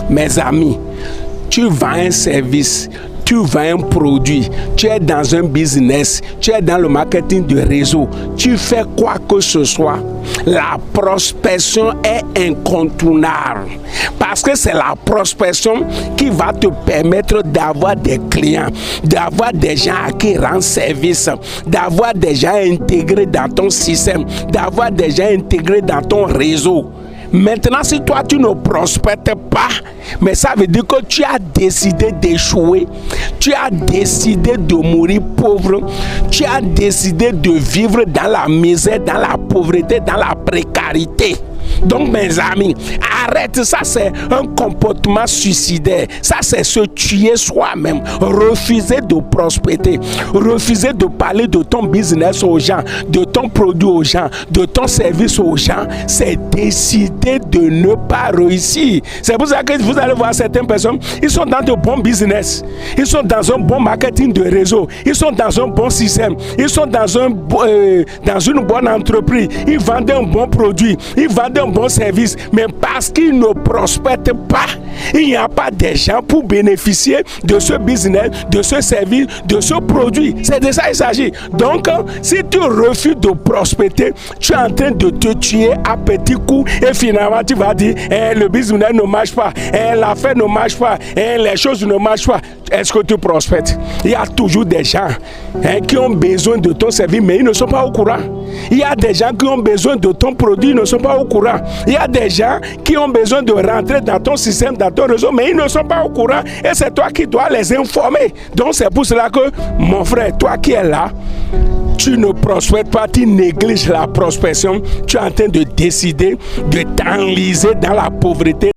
Mes amis, tu vends un service, tu vends un produit, tu es dans un business, tu es dans le marketing de réseau, tu fais quoi que ce soit, la prospection est incontournable. Parce que c'est la prospection qui va te permettre d'avoir des clients, d'avoir des gens à qui rendre service, d'avoir des gens intégrés dans ton système, d'avoir des gens intégrés dans ton réseau. Maintenant, si toi tu ne prospères pas, mais ça veut dire que tu as décidé d'échouer, tu as décidé de mourir pauvre, tu as décidé de vivre dans la misère, dans la pauvreté, dans la précarité. Donc mes amis, arrête, ça c'est un comportement suicidaire, ça c'est se tuer soi-même, refuser de prospérer, refuser de parler de ton business aux gens, de ton produit aux gens, de ton service aux gens, c'est décider de ne pas réussir. C'est pour ça que vous allez voir certaines personnes, ils sont dans de bons business, ils sont dans un bon marketing de réseau, ils sont dans un bon système, ils sont dans une bonne entreprise, ils vendent un bon produit, ils vendent un bon service, mais parce qu'ils ne prospèrent pas, il n'y a pas de gens pour bénéficier de ce business, de ce service, de ce produit. C'est de ça qu'il s'agit. Donc, si tu refuses de prospérer, tu es en train de te tuer à petits coups et finalement tu vas dire le business ne marche pas, l'affaire ne marche pas, les choses ne marchent pas. Est-ce que tu prospères? Il y a toujours des gens qui ont besoin de ton service, mais ils ne sont pas au courant. Il y a des gens qui ont besoin de ton produit, ils ne sont pas au courant. Il y a des gens qui ont besoin de rentrer dans ton système, dans ton réseau, mais ils ne sont pas au courant. Et c'est toi qui dois les informer. Donc c'est pour cela que, mon frère, toi qui es là, tu ne prospères pas, tu négliges la prospection. Tu es en train de décider de t'enliser dans la pauvreté.